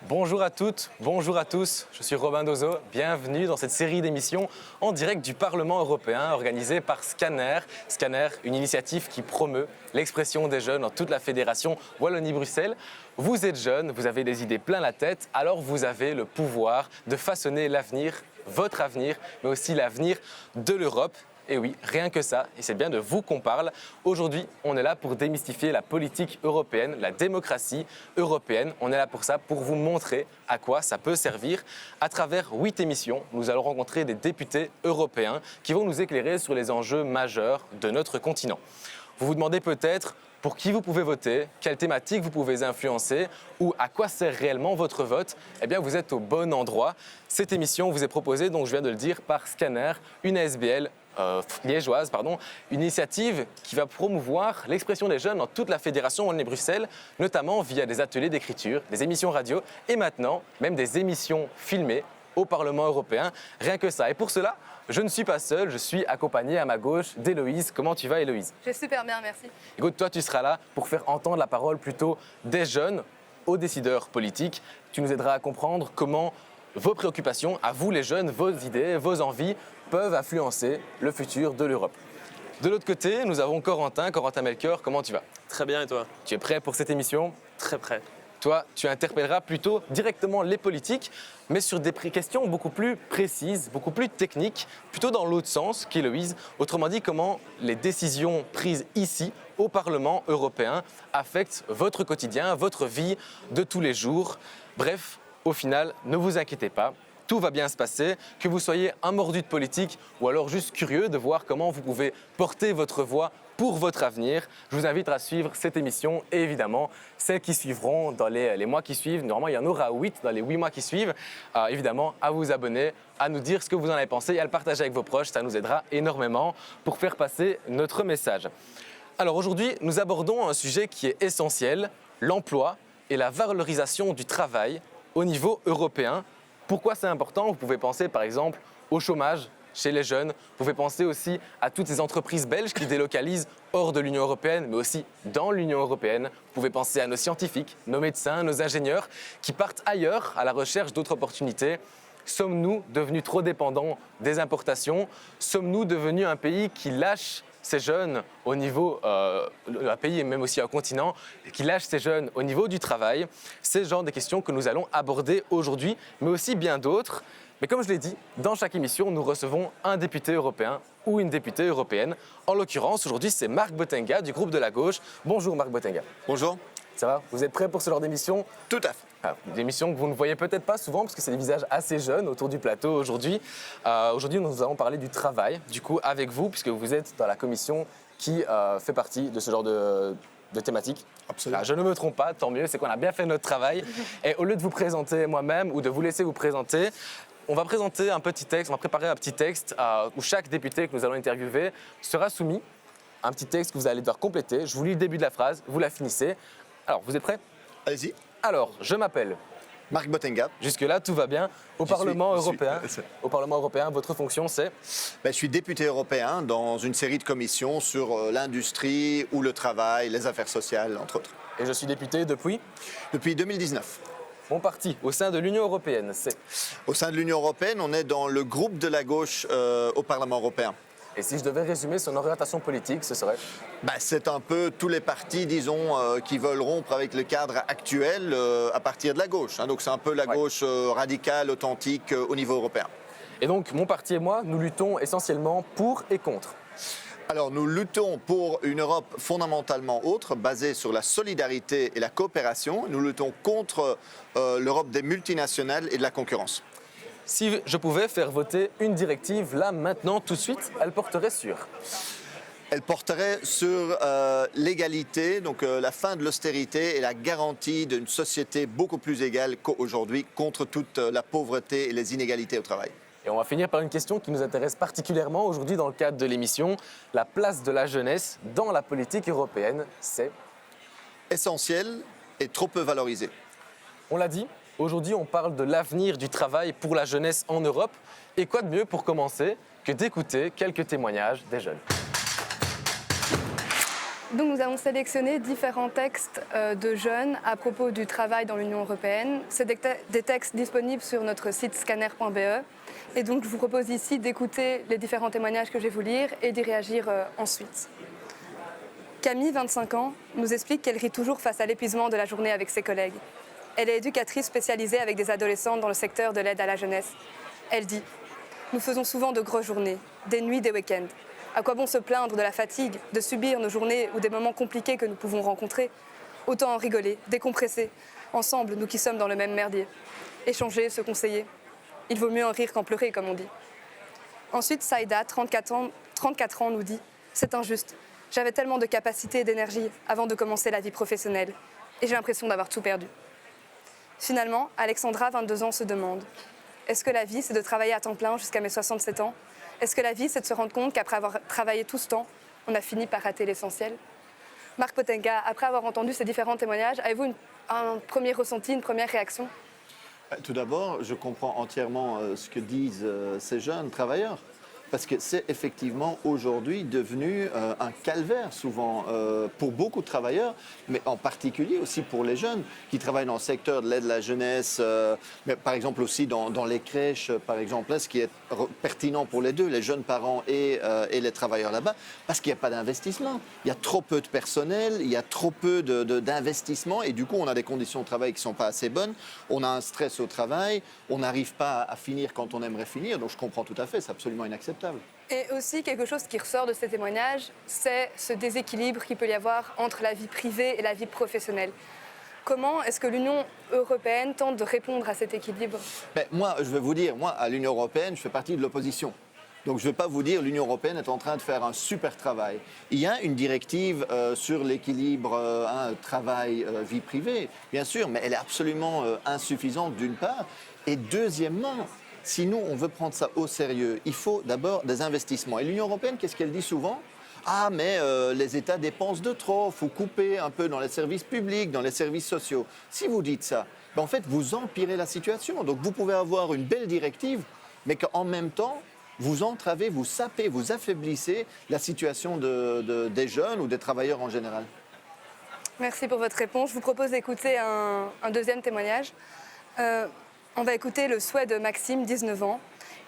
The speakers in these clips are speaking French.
Bonjour à toutes, bonjour à tous, je suis Robin Dozo, bienvenue dans cette série d'émissions en direct du Parlement européen organisée par Scanner. Scanner, une initiative qui promeut l'expression des jeunes dans toute la fédération Wallonie-Bruxelles. Vous êtes jeune, vous avez des idées plein la tête, alors vous avez le pouvoir de façonner l'avenir, votre avenir, mais aussi l'avenir de l'Europe. Et oui, rien que ça, et c'est bien de vous qu'on parle. Aujourd'hui, on est là pour démystifier la politique européenne, la démocratie européenne. On est là pour ça, pour vous montrer à quoi ça peut servir. À travers 8 émissions, nous allons rencontrer des députés européens qui vont nous éclairer sur les enjeux majeurs de notre continent. Vous vous demandez peut-être pour qui vous pouvez voter, quelles thématiques vous pouvez influencer ou à quoi sert réellement votre vote. Eh bien, vous êtes au bon endroit. Cette émission vous est proposée, donc je viens de le dire, par Scanner, une ASBL liégeoise, une initiative qui va promouvoir l'expression des jeunes dans toute la fédération Wallonie-Bruxelles, notamment via des ateliers d'écriture, des émissions radio et maintenant même des émissions filmées au Parlement européen. Rien que ça. Et pour cela, je ne suis pas seul, je suis accompagné à ma gauche d'Héloïse. Comment tu vas, Héloïse? Je vais super bien, merci. Écoute, toi, tu seras là pour faire entendre la parole plutôt des jeunes aux décideurs politiques. Tu nous aideras à comprendre comment vos préoccupations, à vous les jeunes, vos idées, vos envies peuvent influencer le futur de l'Europe. De l'autre côté, nous avons Corentin Melchior. Comment tu vas? Très bien, et toi? Tu es prêt pour cette émission? Très prêt. Toi, tu interpelleras plutôt directement les politiques, mais sur des questions beaucoup plus précises, beaucoup plus techniques, plutôt dans l'autre sens qu'Héloïse. Autrement dit, comment les décisions prises ici, au Parlement européen, affectent votre quotidien, votre vie de tous les jours. Bref, au final, ne vous inquiétez pas. Tout va bien se passer, que vous soyez un mordu de politique ou alors juste curieux de voir comment vous pouvez porter votre voix pour votre avenir. Je vous invite à suivre cette émission et évidemment celles qui suivront dans les mois qui suivent. Normalement, il y en aura 8 dans les 8 mois qui suivent. Évidemment, à vous abonner, à nous dire ce que vous en avez pensé et à le partager avec vos proches. Ça nous aidera énormément pour faire passer notre message. Alors aujourd'hui, nous abordons un sujet qui est essentiel, l'emploi et la valorisation du travail au niveau européen. Pourquoi c'est important? Vous pouvez penser par exemple au chômage chez les jeunes. Vous pouvez penser aussi à toutes ces entreprises belges qui délocalisent hors de l'Union européenne, mais aussi dans l'Union européenne. Vous pouvez penser à nos scientifiques, nos médecins, nos ingénieurs qui partent ailleurs à la recherche d'autres opportunités. Sommes-nous devenus trop dépendants des importations? Sommes-nous devenus un pays qui lâche ces jeunes au niveau, un pays et même aussi un continent, qui lâche ces jeunes au niveau du travail? C'est le genre de questions que nous allons aborder aujourd'hui, mais aussi bien d'autres. Mais comme je l'ai dit, dans chaque émission, nous recevons un député européen ou une députée européenne. En l'occurrence, aujourd'hui, c'est Marc Botenga du groupe de la gauche. Bonjour Marc Botenga. Bonjour. Ça va? Vous êtes prêt pour ce genre d'émission? Tout à fait. Des émissions que vous ne voyez peut-être pas souvent parce que c'est des visages assez jeunes autour du plateau aujourd'hui. Aujourd'hui, nous allons parler du travail, du coup, avec vous, puisque vous êtes dans la commission qui fait partie de ce genre de thématique. Absolument. Je ne me trompe pas, tant mieux, c'est qu'on a bien fait notre travail. Et au lieu de vous présenter moi-même ou de vous laisser vous présenter, on va présenter un petit texte, on va préparer un petit texte où chaque député que nous allons interviewer sera soumis à un petit texte que vous allez devoir compléter. Je vous lis le début de la phrase, vous la finissez. Alors, vous êtes prêts? Allez-y. Alors, je m'appelle Marc Botenga. Jusque-là, tout va bien. Au Parlement européen, votre fonction, c'est? Je suis député européen dans une série de commissions sur l'industrie ou le travail, les affaires sociales, entre autres. Et je suis député depuis? Depuis 2019. Mon parti, au sein de l'Union européenne, c'est? Au sein de l'Union européenne, on est dans le groupe de la gauche au Parlement européen. Et si je devais résumer son orientation politique, ce serait? C'est un peu tous les partis, disons, qui veulent rompre avec le cadre actuel à partir de la gauche. Donc c'est un peu la gauche radicale, authentique au niveau européen. Et donc mon parti et moi, nous luttons essentiellement pour et contre? Alors nous luttons pour une Europe fondamentalement autre, basée sur la solidarité et la coopération. Nous luttons contre l'Europe des multinationales et de la concurrence. Si je pouvais faire voter une directive, là, maintenant, tout de suite, elle porterait sur? Elle porterait sur l'égalité, donc la fin de l'austérité et la garantie d'une société beaucoup plus égale qu'aujourd'hui contre toute la pauvreté et les inégalités au travail. Et on va finir par une question qui nous intéresse particulièrement aujourd'hui dans le cadre de l'émission. La place de la jeunesse dans la politique européenne, c'est? Essentiel et trop peu valorisé. On l'a dit, aujourd'hui on parle de l'avenir du travail pour la jeunesse en Europe. Et quoi de mieux pour commencer que d'écouter quelques témoignages des jeunes? Donc nous avons sélectionné différents textes de jeunes à propos du travail dans l'Union européenne. C'est des textes disponibles sur notre site scanner.be. Et donc je vous propose ici d'écouter les différents témoignages que je vais vous lire et d'y réagir ensuite. Camille, 25 ans, nous explique qu'elle rit toujours face à l'épuisement de la journée avec ses collègues. Elle est éducatrice spécialisée avec des adolescentes dans le secteur de l'aide à la jeunesse. Elle dit « Nous faisons souvent de grosses journées, des nuits, des week-ends. À quoi bon se plaindre de la fatigue, de subir nos journées ou des moments compliqués que nous pouvons rencontrer? Autant en rigoler, décompresser, ensemble, nous qui sommes dans le même merdier. Échanger, se conseiller. Il vaut mieux en rire qu'en pleurer, comme on dit. » Ensuite, Saïda, 34 ans, nous dit « C'est injuste. J'avais tellement de capacité et d'énergie avant de commencer la vie professionnelle. Et j'ai l'impression d'avoir tout perdu. » Finalement, Alexandra, 22 ans, se demande « Est-ce que la vie, c'est de travailler à temps plein jusqu'à mes 67 ans? Est-ce que la vie, c'est de se rendre compte qu'après avoir travaillé tout ce temps, on a fini par rater l'essentiel ?» Marc Potenga, après avoir entendu ces différents témoignages, avez-vous un premier ressenti, une première réaction? Tout d'abord, je comprends entièrement ce que disent ces jeunes travailleurs. Parce que c'est effectivement aujourd'hui devenu un calvaire souvent pour beaucoup de travailleurs, mais en particulier aussi pour les jeunes qui travaillent dans le secteur de l'aide à la jeunesse, mais par exemple aussi dans les crèches, par exemple, là, ce qui est pertinent pour les deux, les jeunes parents et les travailleurs là-bas, parce qu'il n'y a pas d'investissement. Il y a trop peu de personnel, il y a trop peu d'investissement et du coup on a des conditions de travail qui ne sont pas assez bonnes, on a un stress au travail, on n'arrive pas à finir quand on aimerait finir, donc je comprends tout à fait, c'est absolument inacceptable. Et aussi, quelque chose qui ressort de ces témoignages, c'est ce déséquilibre qu'il peut y avoir entre la vie privée et la vie professionnelle. Comment est-ce que l'Union européenne tente de répondre à cet équilibre? Moi, je vais vous dire, moi, à l'Union européenne, je fais partie de l'opposition. Donc je ne vais pas vous dire l'Union européenne est en train de faire un super travail. Il y a une directive sur l'équilibre travail-vie privée, bien sûr, mais elle est absolument insuffisante d'une part. Et deuxièmement, si nous, on veut prendre ça au sérieux, il faut d'abord des investissements. Et l'Union européenne, qu'est-ce qu'elle dit souvent? Ah, mais les États dépensent de trop, il faut couper un peu dans les services publics, dans les services sociaux. Si vous dites ça, en fait, vous empirez la situation. Donc vous pouvez avoir une belle directive, mais qu'en même temps, vous entravez, vous sapez, vous affaiblissez la situation des jeunes ou des travailleurs en général. Merci pour votre réponse. Je vous propose d'écouter un deuxième témoignage. On va écouter le souhait de Maxime, 19 ans.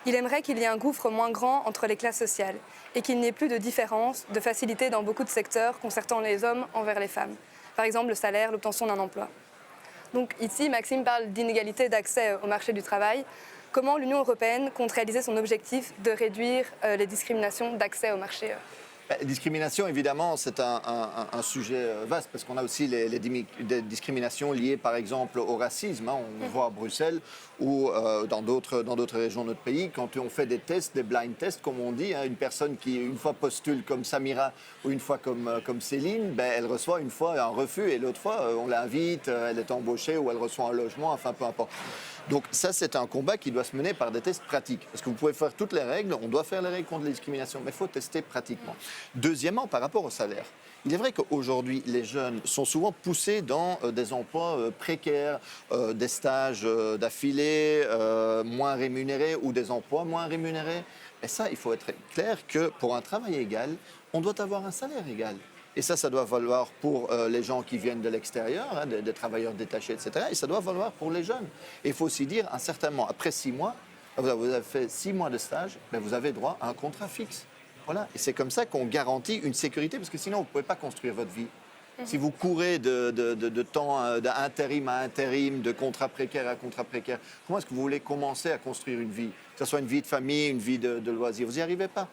Il aimerait qu'il y ait un gouffre moins grand entre les classes sociales et qu'il n'y ait plus de différence, de facilité dans beaucoup de secteurs concernant les hommes envers les femmes. Par exemple, le salaire, l'obtention d'un emploi. Donc ici, Maxime parle d'inégalité d'accès au marché du travail. Comment l'Union européenne compte réaliser son objectif de réduire les discriminations d'accès au marché? Discrimination, évidemment, c'est un sujet vaste parce qu'on a aussi les discriminations liées, par exemple, au racisme. On voit à Bruxelles ou dans d'autres régions de notre pays, quand on fait des tests, des blind tests, comme on dit, une personne qui, une fois postule comme Samira ou une fois comme Céline, elle reçoit une fois un refus et l'autre fois, on l'invite, elle est embauchée ou elle reçoit un logement, enfin, peu importe. Donc ça, c'est un combat qui doit se mener par des tests pratiques. Parce que vous pouvez faire toutes les règles, on doit faire les règles contre les discriminations, mais il faut tester pratiquement. Deuxièmement, par rapport au salaire. Il est vrai qu'aujourd'hui, les jeunes sont souvent poussés dans des emplois précaires, des stages d'affilée moins rémunérés ou des emplois moins rémunérés. Et ça, il faut être clair que pour un travail égal, on doit avoir un salaire égal. Et ça doit valoir pour les gens qui viennent de l'extérieur, des travailleurs détachés, etc. Et ça doit valoir pour les jeunes. Et il faut aussi dire, certainement, après 6 mois, vous avez fait 6 mois de stage, vous avez droit à un contrat fixe. Voilà. Et c'est comme ça qu'on garantit une sécurité, parce que sinon, vous ne pouvez pas construire votre vie. Si vous courez de temps d'intérim à intérim, de contrat précaire à contrat précaire, comment est-ce que vous voulez commencer à construire une vie? Que ce soit une vie de famille, une vie de loisirs, vous n'y arrivez pas.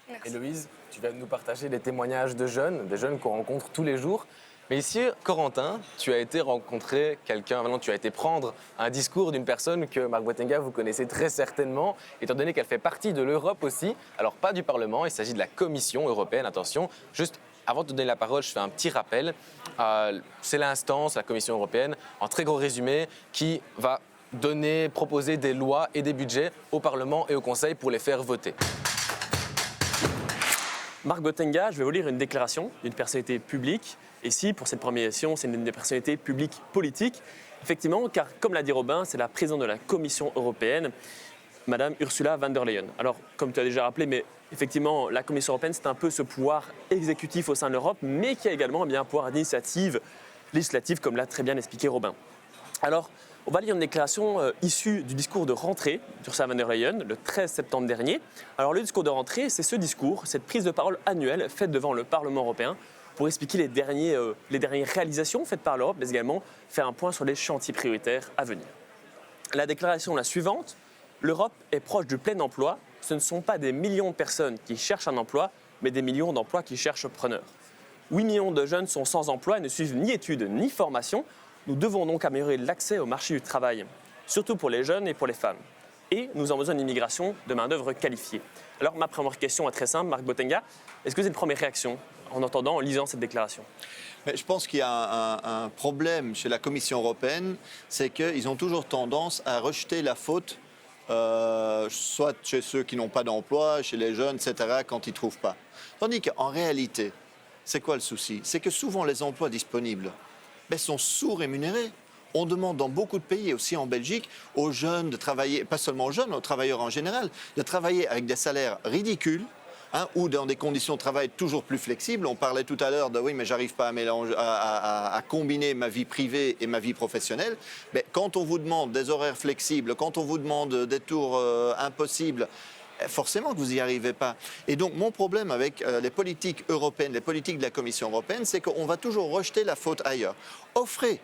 Merci. Héloïse, tu viens de nous partager des témoignages de jeunes, des jeunes qu'on rencontre tous les jours. Mais ici, Corentin, tu as été rencontrer quelqu'un, maintenant tu as été prendre un discours d'une personne que Marc Boitenga, vous connaissez très certainement, étant donné qu'elle fait partie de l'Europe aussi. Alors pas du Parlement, il s'agit de la Commission européenne, attention. Juste avant de te donner la parole, je fais un petit rappel. C'est l'instance, la Commission européenne, en très gros résumé, qui va proposer des lois et des budgets au Parlement et au Conseil pour les faire voter. Marc Boitenga, je vais vous lire une déclaration d'une personnalité publique. Ici, pour cette première édition, c'est une des personnalités publiques politiques. Effectivement, car comme l'a dit Robin, c'est la présidente de la Commission européenne. Madame Ursula von der Leyen. Alors, comme tu as déjà rappelé, mais effectivement, la Commission européenne, c'est un peu ce pouvoir exécutif au sein de l'Europe, mais qui a également un pouvoir d'initiative législative, comme l'a très bien expliqué Robin. Alors, on va lire une déclaration issue du discours de rentrée d'Ursula von der Leyen le 13 septembre dernier. Alors, le discours de rentrée, c'est ce discours, cette prise de parole annuelle faite devant le Parlement européen pour expliquer les dernières réalisations faites par l'Europe, mais également faire un point sur les chantiers prioritaires à venir. La déclaration est la suivante. L'Europe est proche du plein emploi. Ce ne sont pas des millions de personnes qui cherchent un emploi, mais des millions d'emplois qui cherchent preneurs. 8 millions de jeunes sont sans emploi et ne suivent ni études ni formation. Nous devons donc améliorer l'accès au marché du travail, surtout pour les jeunes et pour les femmes. Et nous avons besoin d'une immigration de main-d'œuvre qualifiée. Alors, ma première question est très simple, Marc Botenga. Est-ce que c'est une première réaction en lisant cette déclaration? Mais je pense qu'il y a un problème chez la Commission européenne, c'est qu'ils ont toujours tendance à rejeter la faute, soit chez ceux qui n'ont pas d'emploi, chez les jeunes, etc., quand ils ne trouvent pas. Tandis qu'en réalité, c'est quoi le souci? C'est que souvent les emplois disponibles sont sous-rémunérés. On demande dans beaucoup de pays, aussi en Belgique, aux jeunes de travailler, pas seulement aux jeunes, aux travailleurs en général, de travailler avec des salaires ridicules, ou dans des conditions de travail toujours plus flexibles. On parlait tout à l'heure de oui, mais j'arrive pas à combiner ma vie privée et ma vie professionnelle. Mais quand on vous demande des horaires flexibles, quand on vous demande des tours impossibles, forcément que vous n'y arrivez pas. Et donc mon problème avec les politiques européennes, les politiques de la Commission européenne, c'est qu'on va toujours rejeter la faute ailleurs. Offrez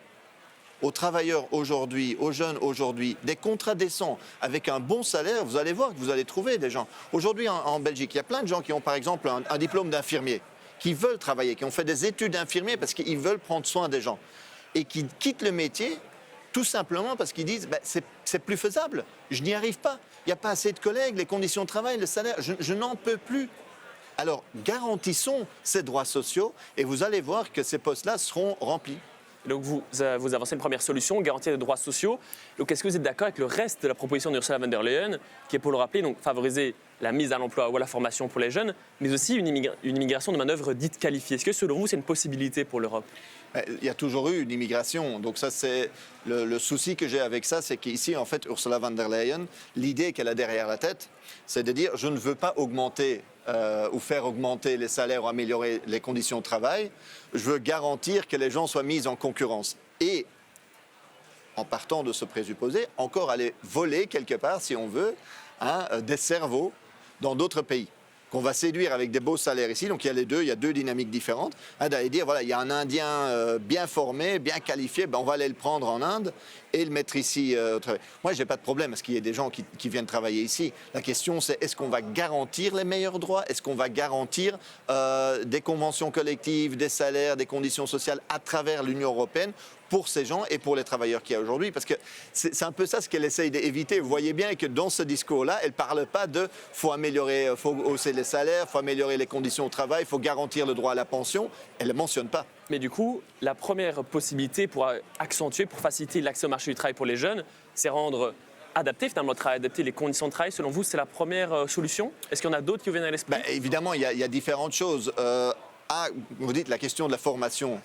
aux travailleurs aujourd'hui, aux jeunes aujourd'hui, des contrats décents avec un bon salaire, vous allez voir que vous allez trouver des gens. Aujourd'hui en Belgique, il y a plein de gens qui ont par exemple un diplôme d'infirmier, qui veulent travailler, qui ont fait des études d'infirmier parce qu'ils veulent prendre soin des gens et qui quittent le métier tout simplement parce qu'ils disent c'est plus faisable, je n'y arrive pas, il n'y a pas assez de collègues, les conditions de travail, le salaire, je n'en peux plus. Alors garantissons ces droits sociaux et vous allez voir que ces postes-là seront remplis. Donc vous avancez une première solution, garantir les droits sociaux. Donc est-ce que vous êtes d'accord avec le reste de la proposition d'Ursula von der Leyen, qui est pour le rappeler, donc favoriser la mise à l'emploi ou à la formation pour les jeunes, mais aussi une immigration de main-d'œuvre dite qualifiée? Est-ce que selon vous c'est une possibilité pour l'Europe? Il y a toujours eu une immigration, donc ça c'est le souci que j'ai avec ça, c'est qu'ici en fait Ursula von der Leyen, l'idée qu'elle a derrière la tête, c'est de dire je ne veux pas augmenter ou faire augmenter les salaires ou améliorer les conditions de travail, je veux garantir que les gens soient mis en concurrence. Et en partant de ce présupposé, encore aller voler quelque part, si on veut, des cerveaux dans d'autres pays qu'on va séduire avec des beaux salaires ici. Donc il y a deux dynamiques différentes. D'aller dire, voilà, il y a un Indien bien formé, bien qualifié, on va aller le prendre en Inde et le mettre ici au travail. Moi, je n'ai pas de problème à ce qu'il y ait des gens qui viennent travailler ici. La question, c'est est-ce qu'on va garantir les meilleurs droits? Est-ce qu'on va garantir des conventions collectives, des salaires, des conditions sociales à travers l'Union européenne pour ces gens et pour les travailleurs qu'il y a aujourd'hui? Parce que c'est un peu ça ce qu'elle essaye d'éviter. Vous voyez bien que dans ce discours-là, elle ne parle pas de « faut améliorer, faut hausser les salaires, il faut améliorer les conditions de travail, il faut garantir le droit à la pension ». Elle ne le mentionne pas. Mais du coup, la première possibilité pour accentuer, pour faciliter l'accès au marché du travail pour les jeunes, c'est rendre adapter finalement le travail, adapter les conditions de travail. Selon vous, c'est la première solution? Est-ce qu'il y en a d'autres qui vous viennent à l'esprit? Évidemment, il y a différentes choses. Vous dites la question de la formation.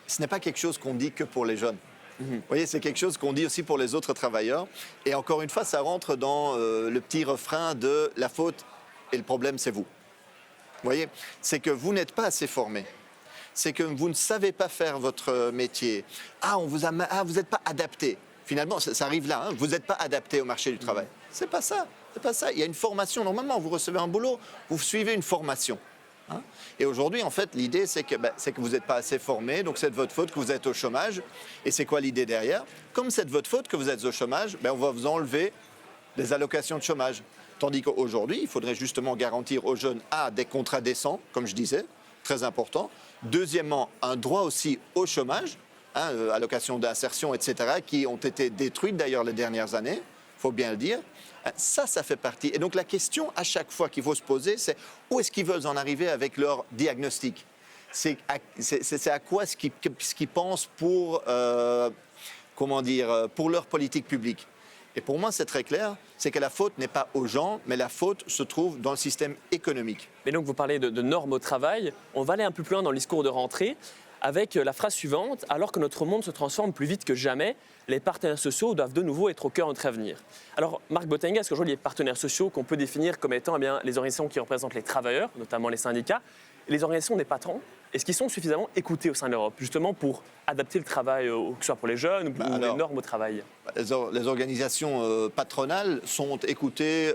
Ce n'est pas quelque chose qu'on dit que pour les jeunes. Vous voyez, c'est quelque chose qu'on dit aussi pour les autres travailleurs. Et encore une fois, ça rentre dans le petit refrain de la faute et le problème, c'est vous. Vous voyez, c'est que vous n'êtes pas assez formé. C'est que vous ne savez pas faire votre métier. vous n'êtes pas adapté. Finalement, ça arrive là. Vous n'êtes pas adapté au marché du travail. C'est pas ça. C'est pas ça. Il y a une formation. Normalement, vous recevez un boulot, vous suivez une formation. Et aujourd'hui, en fait, l'idée, c'est que vous n'êtes pas assez formé, donc c'est de votre faute que vous êtes au chômage. Et c'est quoi l'idée derrière? Comme c'est de votre faute que vous êtes au chômage, on va vous enlever les allocations de chômage. Tandis qu'aujourd'hui, il faudrait justement garantir aux jeunes, des contrats décents, comme je disais, très important. Deuxièmement, un droit aussi au chômage, allocations d'insertion, etc., qui ont été détruites d'ailleurs les dernières années, il faut bien le dire. Ça fait partie. Et donc la question à chaque fois qu'il faut se poser, c'est où est-ce qu'ils veulent en arriver avec leur diagnostic? C'est à quoi ce qu'ils pensent pour leur politique publique. Et pour moi, c'est très clair, c'est que la faute n'est pas aux gens, mais la faute se trouve dans le système économique. Mais donc vous parlez de normes au travail. On va aller un peu plus loin dans le discours de rentrée. avec la phrase suivante: alors que notre monde se transforme plus vite que jamais, les partenaires sociaux doivent de nouveau être au cœur de notre avenir. Alors, Marc Botenga, est-ce qu'aujourd'hui, les partenaires sociaux qu'on peut définir comme étant les organisations qui représentent les travailleurs, notamment les syndicats, et les organisations des patrons, est-ce qu'ils sont suffisamment écoutés au sein de l'Europe, justement pour adapter le travail, que ce soit pour les jeunes ou les normes au travail? Les organisations patronales sont écoutées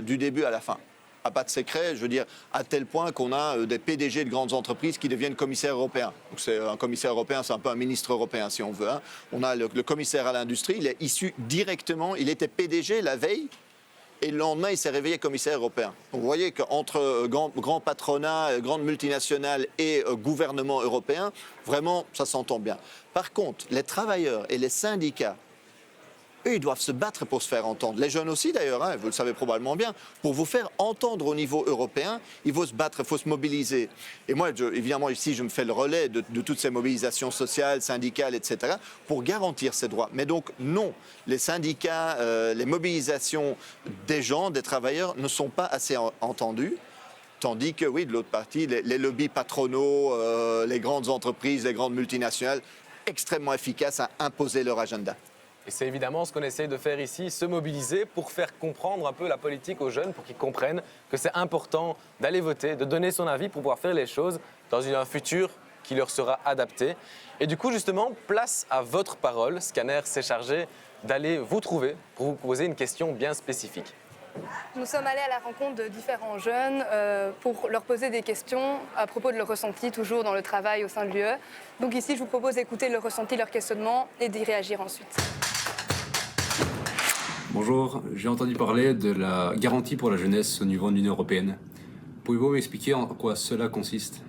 du début à la fin. Pas de secret, je veux dire, à tel point qu'on a des PDG de grandes entreprises qui deviennent commissaires européens. Donc c'est un commissaire européen, c'est un peu un ministre européen si on veut. Hein. On a le commissaire à l'industrie, il est issu directement, il était PDG la veille et le lendemain il s'est réveillé commissaire européen. Donc vous voyez qu'entre grand patronat, grandes multinationales et gouvernement européen, vraiment ça s'entend bien. Par contre, les travailleurs et les syndicats, eux, ils doivent se battre pour se faire entendre. Les jeunes aussi, d'ailleurs, hein, vous le savez probablement bien. Pour vous faire entendre au niveau européen, il faut se battre, il faut se mobiliser. Et moi, évidemment, ici, je me fais le relais de toutes ces mobilisations sociales, syndicales, etc., pour garantir ces droits. Mais donc, non, les syndicats, les mobilisations des gens, des travailleurs, ne sont pas assez entendus. Tandis que, oui, de l'autre partie, les lobbies patronaux, les grandes entreprises, les grandes multinationales, extrêmement efficaces à imposer leur agenda. Et c'est évidemment ce qu'on essaye de faire ici, se mobiliser pour faire comprendre un peu la politique aux jeunes, pour qu'ils comprennent que c'est important d'aller voter, de donner son avis pour pouvoir faire les choses dans un futur qui leur sera adapté. Et du coup, justement, place à votre parole. Scanner s'est chargé d'aller vous trouver pour vous poser une question bien spécifique. Nous sommes allés à la rencontre de différents jeunes pour leur poser des questions à propos de leur ressenti, toujours dans le travail au sein de l'UE. Donc ici, je vous propose d'écouter leur ressenti, leur questionnement et d'y réagir ensuite. Bonjour, j'ai entendu parler de la garantie pour la jeunesse au niveau de l'Union européenne. Pouvez-vous m'expliquer en quoi cela consiste ?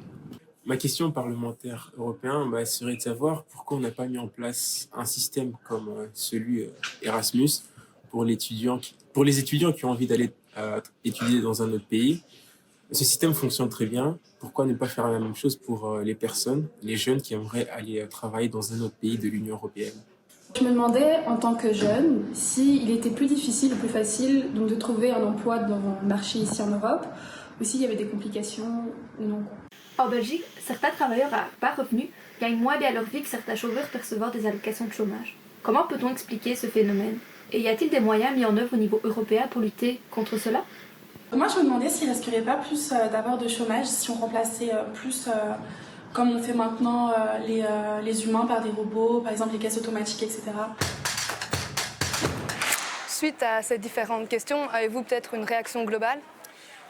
Ma question au parlementaire européen serait de savoir pourquoi on n'a pas mis en place un système comme celui Erasmus pour les étudiants qui ont envie d'aller étudier dans un autre pays. Ce système fonctionne très bien. Pourquoi ne pas faire la même chose pour les personnes, les jeunes qui aimeraient aller travailler dans un autre pays de l'Union européenne ? Je me demandais, en tant que jeune, s'il était plus difficile ou plus facile donc, de trouver un emploi dans le marché ici en Europe, ou s'il y avait des complications ou non. En Belgique, certains travailleurs à bas revenus gagnent moins bien leur vie que certains chômeurs percevant des allocations de chômage. Comment peut-on expliquer ce phénomène ? Et y a-t-il des moyens mis en œuvre au niveau européen pour lutter contre cela ? Moi, je me demandais s'il ne risquerait pas plus d'avoir de chômage si on remplaçait plus... comme on fait maintenant les humains par des robots, par exemple les caisses automatiques, etc. Suite à ces différentes questions, avez-vous peut-être une réaction globale ?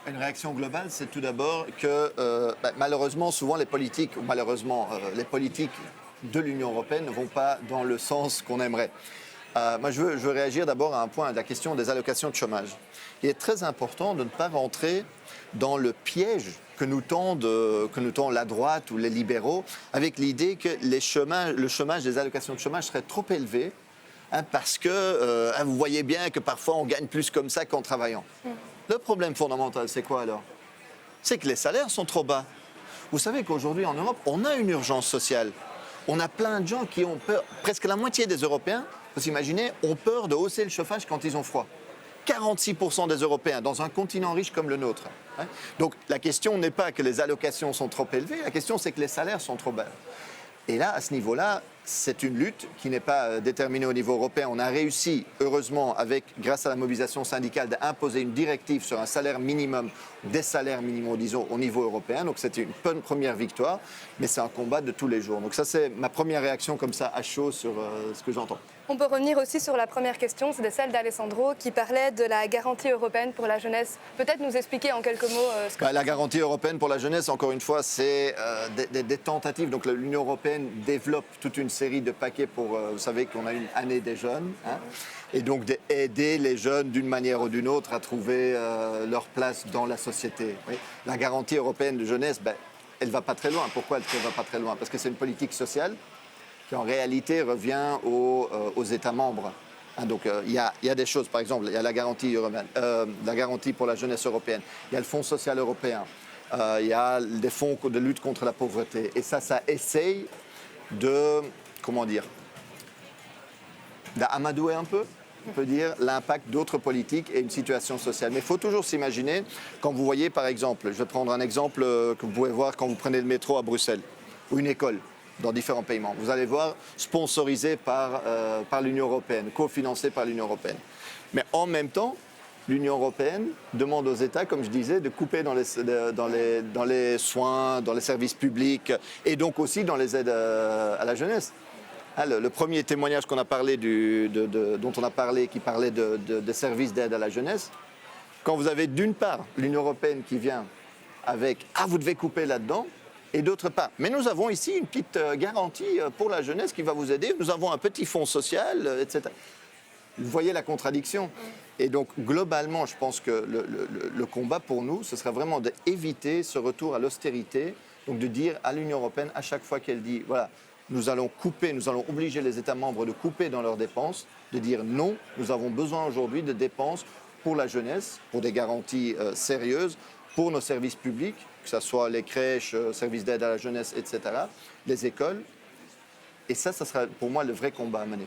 Une réaction globale, c'est tout d'abord que malheureusement, souvent les politiques de l'Union européenne ne vont pas dans le sens qu'on aimerait. Moi, je veux réagir d'abord à un point, à la question des allocations de chômage. Il est très important de ne pas rentrer dans le piège que nous tend la droite ou les libéraux, avec l'idée que le chômage, les allocations de chômage seraient trop élevées, parce que vous voyez bien que parfois on gagne plus comme ça qu'en travaillant. Le problème fondamental, c'est quoi alors ? C'est que les salaires sont trop bas. Vous savez qu'aujourd'hui en Europe, on a une urgence sociale. On a plein de gens qui ont peur, presque la moitié des Européens, vous imaginez, ont peur de hausser le chauffage quand ils ont froid. 46% des Européens dans un continent riche comme le nôtre. Donc la question n'est pas que les allocations sont trop élevées, la question c'est que les salaires sont trop bas. Et là, à ce niveau-là, c'est une lutte qui n'est pas déterminée au niveau européen. On a réussi, heureusement, grâce à la mobilisation syndicale, d'imposer une directive sur un salaire minimum, des salaires minimaux, disons, au niveau européen. Donc c'était une bonne première victoire, mais c'est un combat de tous les jours. Donc ça, c'est ma première réaction comme ça, à chaud, sur ce que j'entends. On peut revenir aussi sur la première question, c'était celle d'Alessandro qui parlait de la garantie européenne pour la jeunesse. Peut-être nous expliquer en quelques mots ce que... La garantie européenne pour la jeunesse, encore une fois, c'est des tentatives. Donc l'Union européenne développe toute une série de paquets pour, vous savez qu'on a une année des jeunes, et donc d'aider les jeunes d'une manière ou d'une autre à trouver leur place dans la société. Oui. La garantie européenne de jeunesse, elle ne va pas très loin. Pourquoi elle ne va pas très loin ? Parce que c'est une politique sociale qui en réalité revient aux États membres. Donc il y a des choses, par exemple, il y a la garantie pour la jeunesse européenne, il y a le Fonds social européen, il y a des fonds de lutte contre la pauvreté. Et ça essaye d'amadouer un peu, on peut dire, l'impact d'autres politiques et une situation sociale. Mais il faut toujours s'imaginer, quand vous voyez, par exemple, je vais prendre un exemple que vous pouvez voir quand vous prenez le métro à Bruxelles, ou une école. dans différents pays membres. Vous allez voir, sponsorisé par l'Union européenne, cofinancé par l'Union européenne. Mais en même temps, l'Union européenne demande aux États, comme je disais, de couper dans les soins, dans les services publics et donc aussi dans les aides à la jeunesse. Le premier témoignage qu'on a parlé dont on a parlé, qui parlait de services d'aide à la jeunesse, quand vous avez d'une part l'Union européenne qui vient avec « Ah, vous devez couper là-dedans », et d'autre part, mais nous avons ici une petite garantie pour la jeunesse qui va vous aider, nous avons un petit fonds social, etc. Vous voyez la contradiction. Et donc, globalement, je pense que le combat pour nous, ce serait vraiment d'éviter ce retour à l'austérité, donc de dire à l'Union européenne, à chaque fois qu'elle dit, voilà, nous allons couper, nous allons obliger les États membres de couper dans leurs dépenses, de dire non, nous avons besoin aujourd'hui de dépenses pour la jeunesse, pour des garanties sérieuses, pour nos services publics, que ce soit les crèches, services d'aide à la jeunesse, etc., les écoles. Et ça sera pour moi le vrai combat à mener.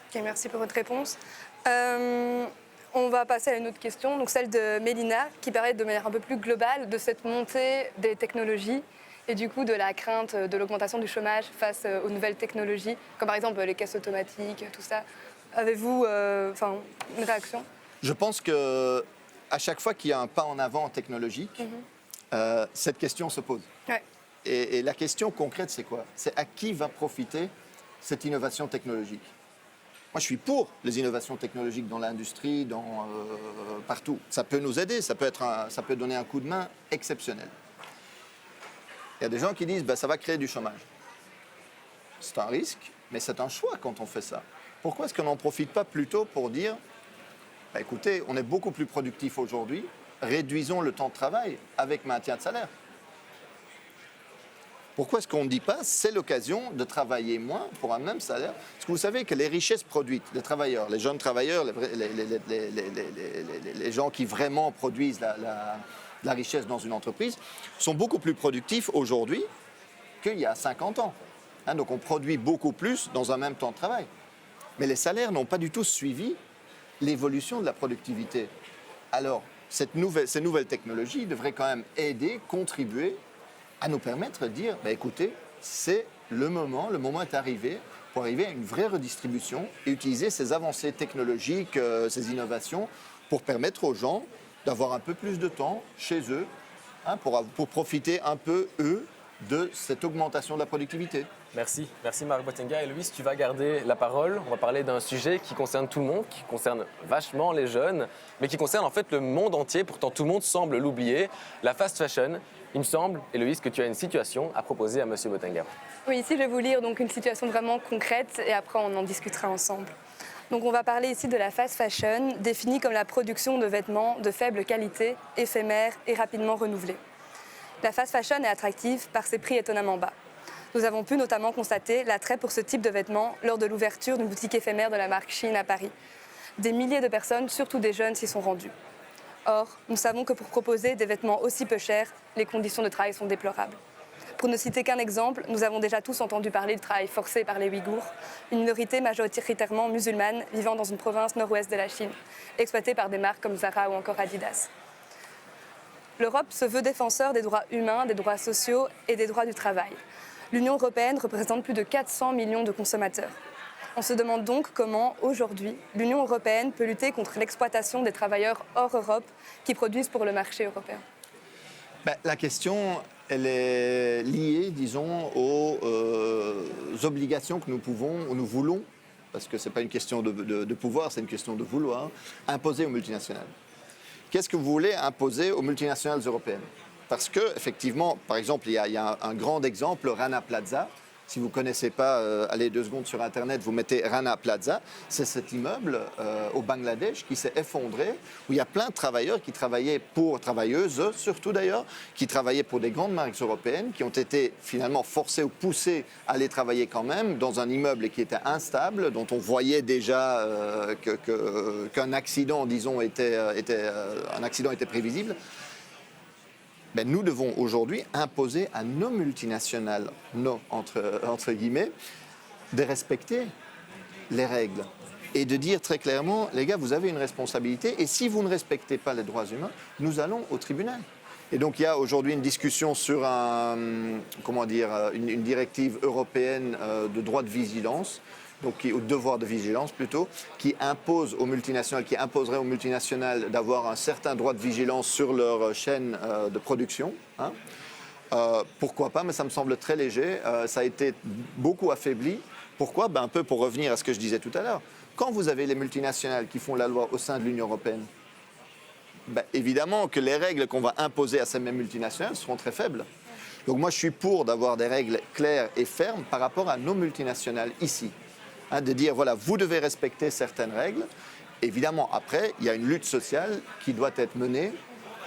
Ok, merci pour votre réponse. On va passer à une autre question, donc celle de Mélina, qui parlait de manière un peu plus globale de cette montée des technologies et du coup de la crainte de l'augmentation du chômage face aux nouvelles technologies, comme par exemple les caisses automatiques, tout ça. Avez-vous une réaction? Je pense qu'à chaque fois qu'il y a un pas en avant technologique, cette question se pose. Ouais. Et la question concrète, c'est quoi? C'est à qui va profiter cette innovation technologique? Moi, je suis pour les innovations technologiques dans l'industrie, partout. Ça peut nous aider, ça peut donner un coup de main exceptionnel. Il y a des gens qui disent ça va créer du chômage. C'est un risque, mais c'est un choix quand on fait ça. Pourquoi est-ce qu'on n'en profite pas plutôt pour dire écoutez, on est beaucoup plus productif aujourd'hui, réduisons le temps de travail avec maintien de salaire. Pourquoi est-ce qu'on ne dit pas c'est l'occasion de travailler moins pour un même salaire? Parce que vous savez que les richesses produites, les travailleurs, les jeunes travailleurs, les gens qui vraiment produisent la richesse dans une entreprise, sont beaucoup plus productifs aujourd'hui qu'il y a 50 ans. Donc on produit beaucoup plus dans un même temps de travail. Mais les salaires n'ont pas du tout suivi l'évolution de la productivité. Alors, ces nouvelles technologies devraient quand même aider, contribuer à nous permettre de dire, écoutez, c'est le moment est arrivé pour arriver à une vraie redistribution et utiliser ces avancées technologiques, ces innovations, pour permettre aux gens d'avoir un peu plus de temps chez eux, pour profiter un peu, eux, de cette augmentation de la productivité. Merci Marc Boitenga. Et Louise, tu vas garder la parole. On va parler d'un sujet qui concerne tout le monde, qui concerne vachement les jeunes, mais qui concerne en fait le monde entier. Pourtant, tout le monde semble l'oublier. La fast fashion. Il me semble, Héloïse, que tu as une situation à proposer à M. Boitenga. Oui, ici je vais vous lire donc une situation vraiment concrète et après on en discutera ensemble. Donc on va parler ici de la fast fashion, définie comme la production de vêtements de faible qualité, éphémères et rapidement renouvelés. La fast fashion est attractive par ses prix étonnamment bas. Nous avons pu notamment constater l'attrait pour ce type de vêtements lors de l'ouverture d'une boutique éphémère de la marque Shein à Paris. Des milliers de personnes, surtout des jeunes, s'y sont rendues. Or, nous savons que pour proposer des vêtements aussi peu chers, les conditions de travail sont déplorables. Pour ne citer qu'un exemple, nous avons déjà tous entendu parler du travail forcé par les Ouïghours, une minorité majoritairement musulmane vivant dans une province nord-ouest de la Chine, exploitée par des marques comme Zara ou encore Adidas. L'Europe se veut défenseur des droits humains, des droits sociaux et des droits du travail. L'Union européenne représente plus de 400 millions de consommateurs. On se demande donc comment, aujourd'hui, l'Union européenne peut lutter contre l'exploitation des travailleurs hors Europe qui produisent pour le marché européen. La question, elle est liée, disons, aux obligations que nous voulons, parce que ce n'est pas une question de pouvoir, c'est une question de vouloir, imposer aux multinationales. Qu'est-ce que vous voulez imposer aux multinationales européennes? Parce qu'effectivement, par exemple, il y a un grand exemple, Rana Plaza. Si vous ne connaissez pas, allez 2 secondes sur Internet, vous mettez Rana Plaza. C'est cet immeuble au Bangladesh qui s'est effondré, où il y a plein de travailleurs qui travaillaient travailleuses surtout d'ailleurs, qui travaillaient pour des grandes marques européennes, qui ont été finalement forcés ou poussés à aller travailler quand même dans un immeuble qui était instable, dont on voyait déjà qu'un accident, disons, était prévisible. Nous devons aujourd'hui imposer à nos multinationales, entre guillemets, de respecter les règles et de dire très clairement, les gars, vous avez une responsabilité et si vous ne respectez pas les droits humains, nous allons au tribunal. Et donc il y a aujourd'hui une discussion sur une directive européenne de droit de vigilance, donc au devoir de vigilance plutôt, qui imposerait aux multinationales d'avoir un certain droit de vigilance sur leur chaîne de production. Hein. Pourquoi pas, mais ça me semble très léger. Ça a été beaucoup affaibli. Pourquoi? Un peu pour revenir à ce que je disais tout à l'heure. Quand vous avez les multinationales qui font la loi au sein de l'Union européenne, évidemment que les règles qu'on va imposer à ces mêmes multinationales seront très faibles. Donc moi, je suis pour d'avoir des règles claires et fermes par rapport à nos multinationales ici. Hein, de dire, voilà, vous devez respecter certaines règles. Évidemment, après, il y a une lutte sociale qui doit être menée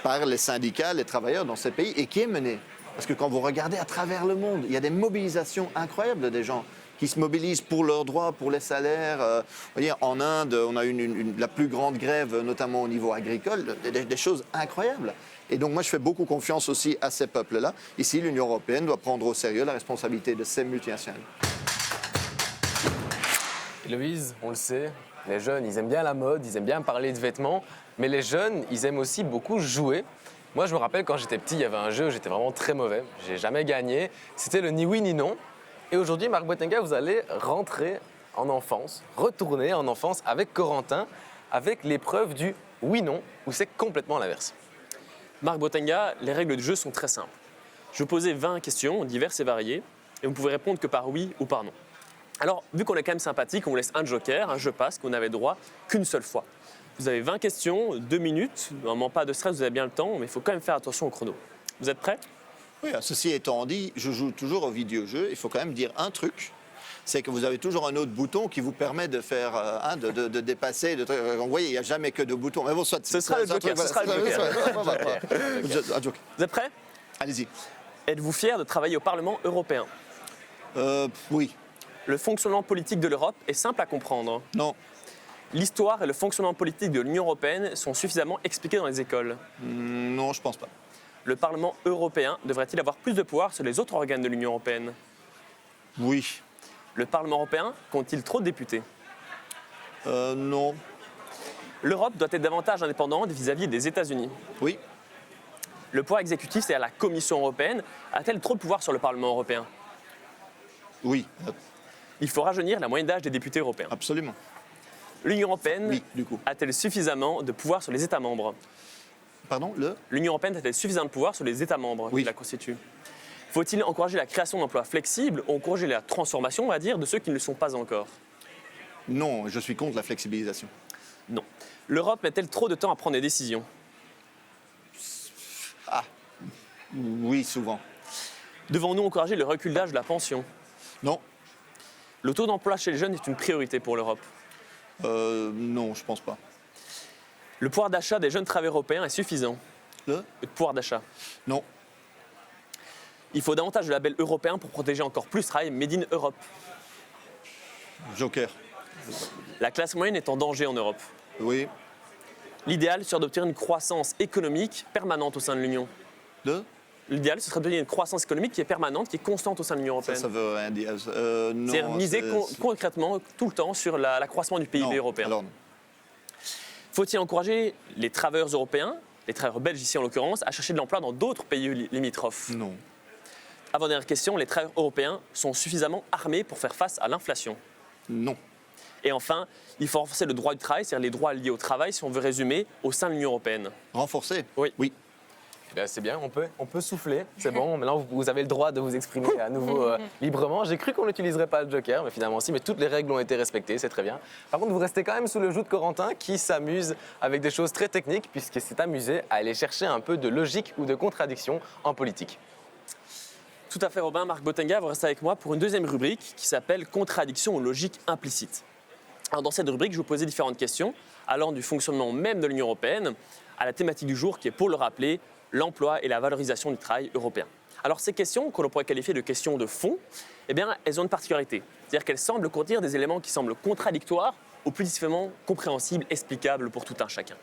par les syndicats, les travailleurs dans ces pays, et qui est menée. Parce que quand vous regardez à travers le monde, il y a des mobilisations incroyables des gens qui se mobilisent pour leurs droits, pour les salaires. Vous voyez, en Inde, on a eu la plus grande grève, notamment au niveau agricole, des choses incroyables. Et donc moi, je fais beaucoup confiance aussi à ces peuples-là. Ici, l'Union européenne doit prendre au sérieux la responsabilité de ces multinationales. Héloïse, on le sait, les jeunes, ils aiment bien la mode, ils aiment bien parler de vêtements, mais les jeunes, ils aiment aussi beaucoup jouer. Moi, je me rappelle quand j'étais petit, il y avait un jeu où j'étais vraiment très mauvais. J'ai jamais gagné. C'était le ni oui ni non. Et aujourd'hui, Marc Botenga, vous allez rentrer en enfance, retourner en enfance avec Corentin, avec l'épreuve du oui-non, où c'est complètement l'inverse. Marc Botenga, les règles du jeu sont très simples. Je vais vous poser 20 questions diverses et variées, et vous pouvez répondre que par oui ou par non. Alors, vu qu'on est quand même sympathique, on vous laisse un joker, un jeu passe, qu'on n'avait droit qu'une seule fois. Vous avez 20 questions, 2 minutes, normalement pas de stress, vous avez bien le temps, mais il faut quand même faire attention au chrono. Vous êtes prêts? Oui, ceci étant dit, je joue toujours au vidéo-jeu. Il faut quand même dire un truc, c'est que vous avez toujours un autre bouton qui vous permet de faire, de dépasser. Vous voyez, il n'y a jamais que deux boutons. Mais bon, soit, ce sera le joker. Vous êtes prêts? Allez-y. Êtes-vous fier de travailler au Parlement européen? Oui. Le fonctionnement politique de l'Europe est simple à comprendre. Non. L'histoire et le fonctionnement politique de l'Union européenne sont suffisamment expliqués dans les écoles. Non, je pense pas. Le Parlement européen devrait-il avoir plus de pouvoir sur les autres organes de l'Union européenne? Oui. Le Parlement européen compte-t-il trop de députés? Non. L'Europe doit être davantage indépendante vis-à-vis des États-Unis. Oui. Le pouvoir exécutif, c'est-à-dire la Commission européenne, a-t-elle trop de pouvoir sur le Parlement européen? Oui. Il faut rajeunir la moyenne d'âge des députés européens. Absolument. L'Union européenne Oui, du coup. a-t-elle suffisamment de pouvoir sur les États membres? Pardon, L'Union européenne a-t-elle suffisamment de pouvoir sur les États membres qui la constituent? Faut-il encourager la création d'emplois flexibles ou encourager la transformation, on va dire, de ceux qui ne le sont pas encore? Non, je suis contre la flexibilisation. Non. L'Europe met-elle trop de temps à prendre des décisions? Oui, souvent. Devons-nous encourager le recul d'âge de la pension? Non. Le taux d'emploi chez les jeunes est une priorité pour l'Europe? Non, je pense pas. Le pouvoir d'achat des jeunes travailleurs européens est suffisant? Le pouvoir d'achat? Non. Il faut davantage de labels européens pour protéger encore plus le travail Made in Europe. Joker. La classe moyenne est en danger en Europe. Oui. L'idéal serait d'obtenir une croissance économique permanente au sein de l'Union. L'idéal, ce serait d'obtenir une croissance économique qui est permanente, qui est constante au sein de l'Union européenne. Ça veut rien dire. C'est-à-dire miser concrètement tout le temps sur l'accroissement du PIB européen. Alors non. Faut-il encourager les travailleurs européens, les travailleurs belges ici en l'occurrence, à chercher de l'emploi dans d'autres pays limitrophes? Non. Avant-dernière question, les travailleurs européens sont suffisamment armés pour faire face à l'inflation? Non. Et enfin, il faut renforcer le droit du travail, c'est-à-dire les droits liés au travail, si on veut résumer, au sein de l'Union européenne. Renforcer? Oui. Oui. Eh bien, c'est bien, on peut souffler, c'est bon. Maintenant, vous avez le droit de vous exprimer à nouveau librement. J'ai cru qu'on n'utiliserait pas le joker, mais finalement, si. Mais toutes les règles ont été respectées, c'est très bien. Par contre, vous restez quand même sous le joug de Corentin, qui s'amuse avec des choses très techniques, puisqu'il s'est amusé à aller chercher un peu de logique ou de contradiction en politique. Tout à fait, Robin. Marc Botenga, vous restez avec moi pour une deuxième rubrique qui s'appelle Contradiction ou logique implicite. Alors, dans cette rubrique, je vais vous poser différentes questions, allant du fonctionnement même de l'Union européenne à la thématique du jour, qui est, pour le rappeler, l'emploi et la valorisation du travail européen. Alors ces questions, que l'on pourrait qualifier de questions de fond, eh bien, elles ont une particularité. C'est-à-dire qu'elles semblent contenir des éléments qui semblent contradictoires ou plus difficilement compréhensibles, explicables pour tout un chacun.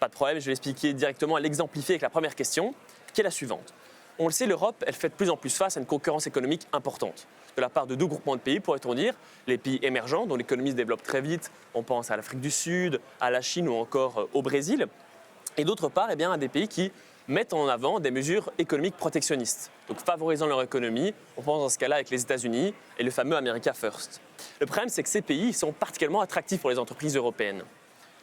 Pas de problème, je vais l'expliquer directement et l'exemplifier avec la première question, qui est la suivante. On le sait, l'Europe, elle fait de plus en plus face à une concurrence économique importante. De la part de deux groupements de pays, pourrait-on dire, les pays émergents, dont l'économie se développe très vite, on pense à l'Afrique du Sud, à la Chine ou encore au Brésil, et d'autre part, eh bien, à des pays qui mettent en avant des mesures économiques protectionnistes, donc favorisant leur économie. On pense dans ce cas-là avec les États-Unis et le fameux America First. Le problème, c'est que ces pays sont particulièrement attractifs pour les entreprises européennes.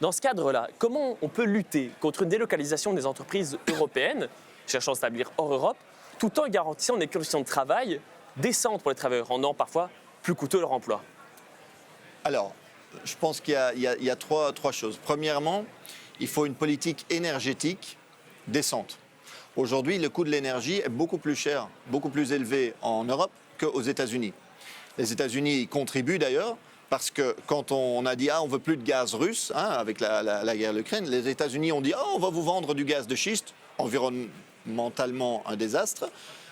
Dans ce cadre-là, comment on peut lutter contre une délocalisation des entreprises européennes, cherchant à s'établir hors Europe, tout en garantissant des conditions de travail décentes pour les travailleurs, rendant parfois plus coûteux leur emploi? Alors, je pense qu'il y a trois choses. Premièrement, il faut une politique énergétique décente. Aujourd'hui, le coût de l'énergie est beaucoup plus cher, beaucoup plus élevé en Europe qu'aux États-Unis. Les États-Unis y contribuent d'ailleurs, parce que quand on a dit « Ah, on ne veut plus de gaz russe avec la guerre de l'Ukraine », les États-Unis ont dit « Ah, on va vous vendre du gaz de schiste, environnementalement un désastre ».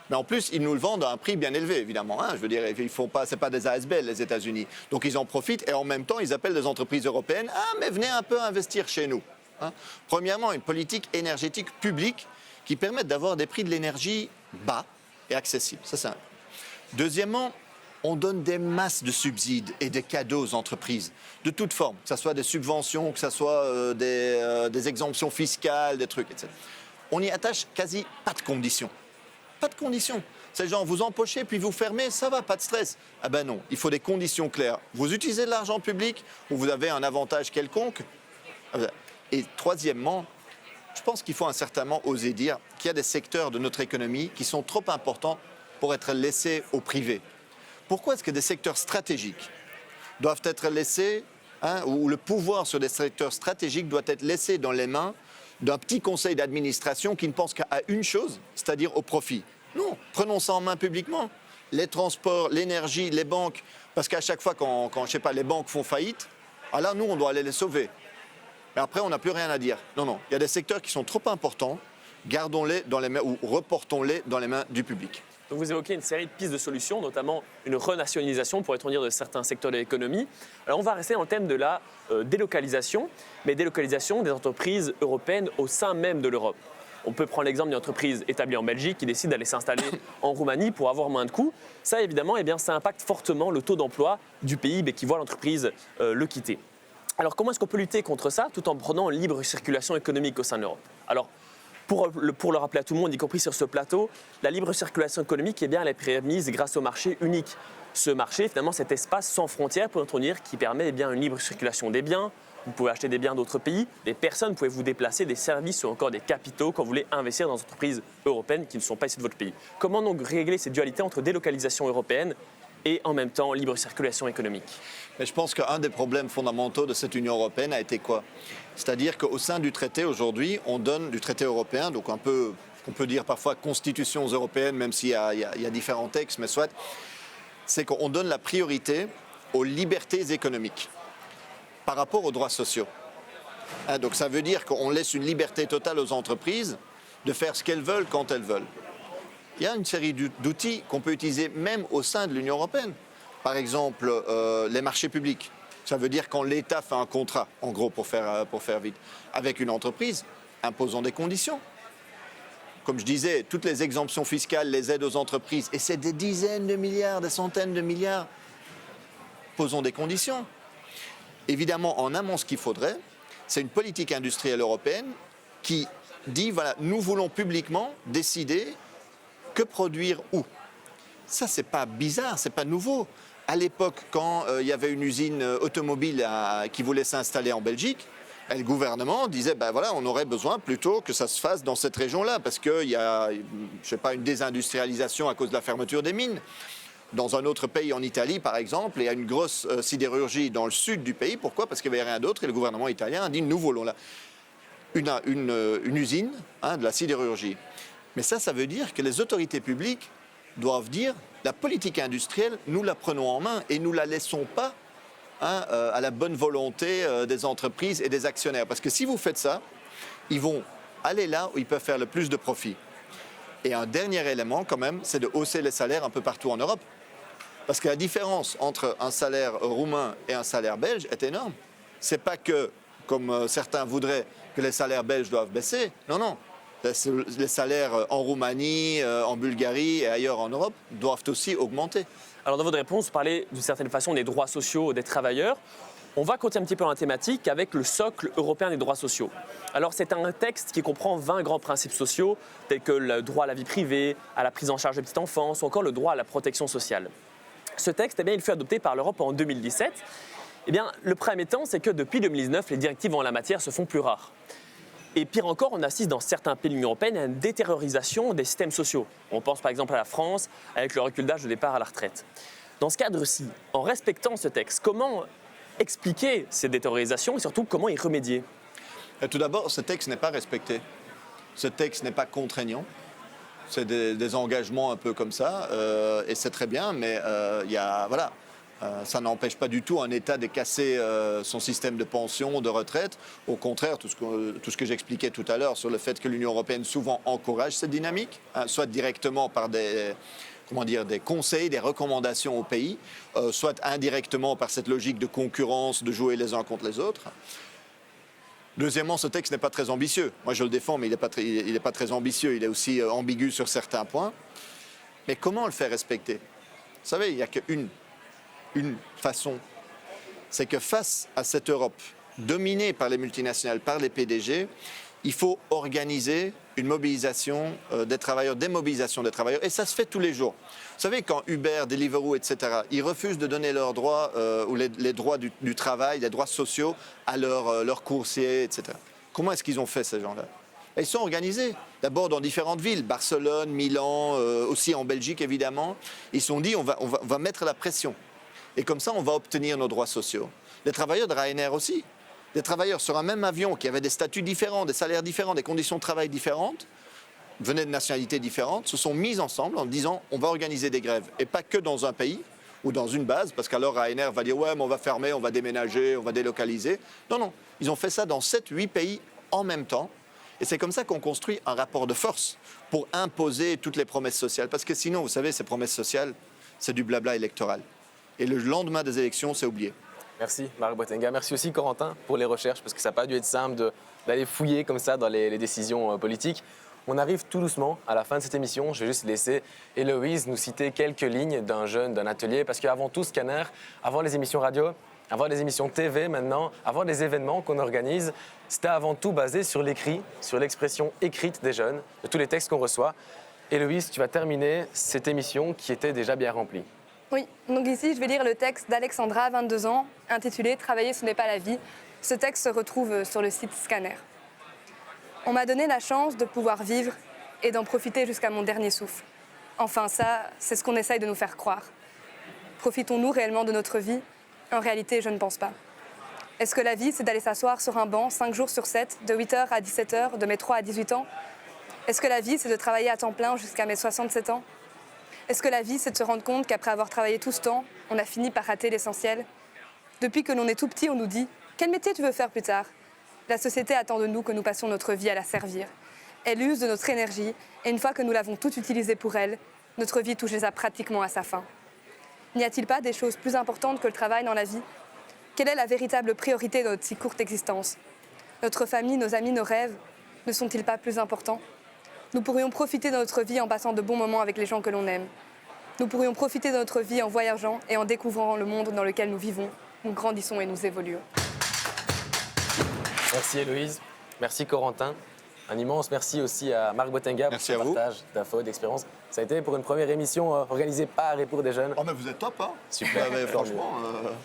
Mais en plus, ils nous le vendent à un prix bien élevé, évidemment. Je veux dire, ils font pas, c'est pas des ASBL, les États-Unis. Donc ils en profitent et en même temps, ils appellent les entreprises européennes « Ah, mais venez un peu investir chez nous ». Premièrement, une politique énergétique publique qui permette d'avoir des prix de l'énergie bas et accessibles. Ça, c'est un. Deuxièmement, on donne des masses de subsides et des cadeaux aux entreprises, de toutes formes, que ce soit des subventions, que ce soit des exemptions fiscales, des trucs, etc. On n'y attache quasi pas de conditions. Pas de conditions. C'est genre, vous empochez, puis vous fermez, ça va, pas de stress. Ah ben non, il faut des conditions claires. Vous utilisez de l'argent public ou vous avez un avantage quelconque. Et troisièmement, je pense qu'il faut certainement oser dire qu'il y a des secteurs de notre économie qui sont trop importants pour être laissés au privé. Pourquoi est-ce que des secteurs stratégiques doivent être laissés, ou le pouvoir sur des secteurs stratégiques doit être laissé dans les mains d'un petit conseil d'administration qui ne pense qu'à une chose, c'est-à-dire au profit? Non, prenons ça en main publiquement. Les transports, l'énergie, les banques, parce qu'à chaque fois quand je sais pas, les banques font faillite, alors nous, on doit aller les sauver. Mais après, on n'a plus rien à dire. Non, non, il y a des secteurs qui sont trop importants, gardons-les dans les mains ou reportons-les dans les mains du public. Donc vous évoquez une série de pistes de solutions, notamment une renationalisation, pourrait-on dire, de certains secteurs de l'économie. Alors on va rester dans le thème de la délocalisation, mais délocalisation des entreprises européennes au sein même de l'Europe. On peut prendre l'exemple d'une entreprise établie en Belgique qui décide d'aller s'installer en Roumanie pour avoir moins de coûts. Ça, évidemment, ça impacte fortement le taux d'emploi du pays qui voit l'entreprise le quitter. Alors comment est-ce qu'on peut lutter contre ça tout en prenant une libre circulation économique au sein de l'Europe? Alors, pour le rappeler à tout le monde, y compris sur ce plateau, la libre circulation économique, elle est permise grâce au marché unique. Ce marché, finalement, cet espace sans frontières, pour dire, qui permet une libre circulation des biens. Vous pouvez acheter des biens d'autres pays, des personnes, vous pouvez vous déplacer, des services ou encore des capitaux quand vous voulez investir dans des entreprises européennes qui ne sont pas issues de votre pays. Comment donc régler cette dualité entre délocalisation européenne et en même temps libre circulation économique? Mais je pense qu'un des problèmes fondamentaux de cette Union européenne a été quoi? C'est-à-dire qu'au sein du traité aujourd'hui, on donne du traité européen, donc un peu, on peut dire parfois constitutions européennes, même s'il y a différents textes, mais soit, c'est qu'on donne la priorité aux libertés économiques par rapport aux droits sociaux. Donc ça veut dire qu'on laisse une liberté totale aux entreprises de faire ce qu'elles veulent quand elles veulent. Il y a une série d'outils qu'on peut utiliser même au sein de l'Union européenne. Par exemple, les marchés publics. Ça veut dire quand l'État fait un contrat, en gros, pour faire vite, avec une entreprise, imposons des conditions. Comme je disais, toutes les exemptions fiscales, les aides aux entreprises, et c'est des dizaines de milliards, des centaines de milliards. Posons des conditions. Évidemment, en amont, ce qu'il faudrait, c'est une politique industrielle européenne qui dit, voilà, nous voulons publiquement décider que produire où. Ça, c'est pas bizarre, c'est pas nouveau. À l'époque, quand il y avait une usine automobile qui voulait s'installer en Belgique, le gouvernement disait, ben voilà, on aurait besoin plutôt que ça se fasse dans cette région-là, parce qu'il y a, je sais pas, une désindustrialisation à cause de la fermeture des mines. Dans un autre pays, en Italie par exemple, il y a une grosse sidérurgie dans le sud du pays. Pourquoi? Parce qu'il n'y avait rien d'autre et le gouvernement italien a dit, nous voulons là une usine de la sidérurgie. Mais ça veut dire que les autorités publiques doivent dire, la politique industrielle, nous la prenons en main et nous ne la laissons pas à la bonne volonté des entreprises et des actionnaires. Parce que si vous faites ça, ils vont aller là où ils peuvent faire le plus de profit. Et un dernier élément quand même, c'est de hausser les salaires un peu partout en Europe. Parce que la différence entre un salaire roumain et un salaire belge est énorme. Ce n'est pas que, comme certains voudraient, que les salaires belges doivent baisser. Non, non. Les salaires en Roumanie, en Bulgarie et ailleurs en Europe doivent aussi augmenter. Alors dans votre réponse, vous parlez d'une certaine façon des droits sociaux des travailleurs. On va continuer un petit peu dans la thématique avec le socle européen des droits sociaux. Alors c'est un texte qui comprend 20 grands principes sociaux tels que le droit à la vie privée, à la prise en charge de petite enfance ou encore le droit à la protection sociale. Ce texte, il fut adopté par l'Europe en 2017. Le premier temps, c'est que depuis 2019, les directives en la matière se font plus rares. Et pire encore, on assiste dans certains pays de l'Union européenne à une détériorisation des systèmes sociaux. On pense par exemple à la France avec le recul d'âge de départ à la retraite. Dans ce cadre-ci, en respectant ce texte, comment expliquer ces détériorisations et surtout comment y remédier? Tout d'abord, ce texte n'est pas respecté. Ce texte n'est pas contraignant. C'est des engagements un peu comme ça, et c'est très bien, mais ça n'empêche pas du tout un État de casser son système de pension, de retraite. Au contraire, tout ce que j'expliquais tout à l'heure sur le fait que l'Union européenne souvent encourage cette dynamique, soit directement par des conseils, des recommandations au pays, soit indirectement par cette logique de concurrence, de jouer les uns contre les autres. Deuxièmement, ce texte n'est pas très ambitieux. Moi, je le défends, mais il n'est pas très ambitieux. Il est aussi ambigu sur certains points. Mais comment le faire respecter? Vous savez, il n'y a qu'une façon. C'est que face à cette Europe dominée par les multinationales, par les PDG, il faut organiser une mobilisation des travailleurs, des mobilisations des travailleurs. Et ça se fait tous les jours. Vous savez, quand Uber, Deliveroo, etc., ils refusent de donner leurs droits, ou les droits du travail, les droits sociaux à leurs coursiers, etc. Comment est-ce qu'ils ont fait, ces gens-là? Ils sont organisés, d'abord dans différentes villes, Barcelone, Milan, aussi en Belgique, évidemment. Ils se sont dit, on va mettre la pression. Et comme ça, on va obtenir nos droits sociaux. Les travailleurs de Ryanair aussi. Des travailleurs sur un même avion qui avaient des statuts différents, des salaires différents, des conditions de travail différentes, venaient de nationalités différentes, se sont mis ensemble en disant on va organiser des grèves. Et pas que dans un pays ou dans une base, parce qu'alors Ryanair va dire ouais, mais on va fermer, on va déménager, on va délocaliser. Non, ils ont fait ça dans 7-8 pays en même temps. Et c'est comme ça qu'on construit un rapport de force pour imposer toutes les promesses sociales. Parce que sinon, vous savez, ces promesses sociales, c'est du blabla électoral. Et le lendemain des élections, c'est oublié. Merci Marc Boitenga. Merci aussi Corentin pour les recherches, parce que ça n'a pas dû être simple d'aller fouiller comme ça dans les décisions politiques. On arrive tout doucement à la fin de cette émission. Je vais juste laisser Héloïse nous citer quelques lignes d'un jeune, d'un atelier, parce qu'avant tout, Scanner, avant les émissions radio, avant les émissions TV maintenant, avant les événements qu'on organise, c'était avant tout basé sur l'écrit, sur l'expression écrite des jeunes, de tous les textes qu'on reçoit. Héloïse, tu vas terminer cette émission qui était déjà bien remplie. Oui, donc ici, je vais lire le texte d'Alexandra, 22 ans, intitulé « Travailler, ce n'est pas la vie ». Ce texte se retrouve sur le site Scanner. On m'a donné la chance de pouvoir vivre et d'en profiter jusqu'à mon dernier souffle. Enfin, ça, c'est ce qu'on essaye de nous faire croire. Profitons-nous réellement de notre vie? En réalité, je ne pense pas. Est-ce que la vie, c'est d'aller s'asseoir sur un banc 5 jours sur 7, de 8h à 17h, de mes 3 à 18 ans? Est-ce que la vie, c'est de travailler à temps plein jusqu'à mes 67 ans? Est-ce que la vie, c'est de se rendre compte qu'après avoir travaillé tout ce temps, on a fini par rater l'essentiel? Depuis que l'on est tout petit, on nous dit « Quel métier tu veux faire plus tard ?» La société attend de nous que nous passions notre vie à la servir. Elle use de notre énergie, et une fois que nous l'avons toute utilisée pour elle, notre vie touche déjà pratiquement à sa fin. N'y a-t-il pas des choses plus importantes que le travail dans la vie? Quelle est la véritable priorité de notre si courte existence? Notre famille, nos amis, nos rêves, ne sont-ils pas plus importants? Nous pourrions profiter de notre vie en passant de bons moments avec les gens que l'on aime. Nous pourrions profiter de notre vie en voyageant et en découvrant le monde dans lequel nous vivons. Nous grandissons et nous évoluons. Merci Héloïse, merci Corentin. Un immense merci aussi à Marc Boitenga pour son partage d'infos, d'expériences. Ça a été pour une première émission organisée par et pour des jeunes. Oh mais vous êtes top, hein? Super, franchement.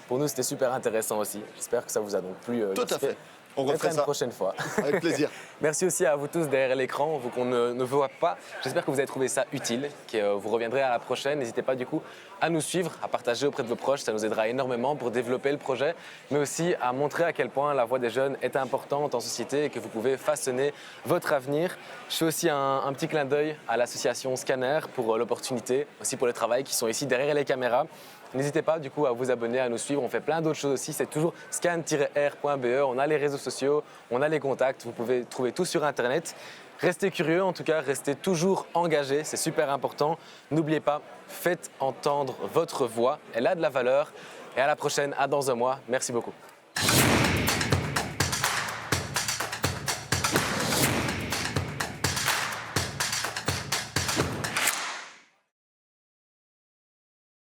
Pour nous, c'était super intéressant aussi. J'espère que ça vous a donc plu. Tout à fait. On refait ça une prochaine fois. Avec plaisir. Merci aussi à vous tous derrière l'écran, vous qu'on ne voit pas. J'espère que vous avez trouvé ça utile, que vous reviendrez à la prochaine. N'hésitez pas du coup à nous suivre, à partager auprès de vos proches. Ça nous aidera énormément pour développer le projet, mais aussi à montrer à quel point la voix des jeunes est importante en société et que vous pouvez façonner votre avenir. Je fais aussi un petit clin d'œil à l'association Scanner pour l'opportunité, aussi pour le travail qui sont ici derrière les caméras. N'hésitez pas du coup à vous abonner, à nous suivre. On fait plein d'autres choses aussi. C'est toujours scan-r.be. On a les réseaux sociaux, on a les contacts. Vous pouvez trouver tout sur Internet. Restez curieux, en tout cas, restez toujours engagés. C'est super important. N'oubliez pas, faites entendre votre voix. Elle a de la valeur. Et à la prochaine, à dans un mois. Merci beaucoup.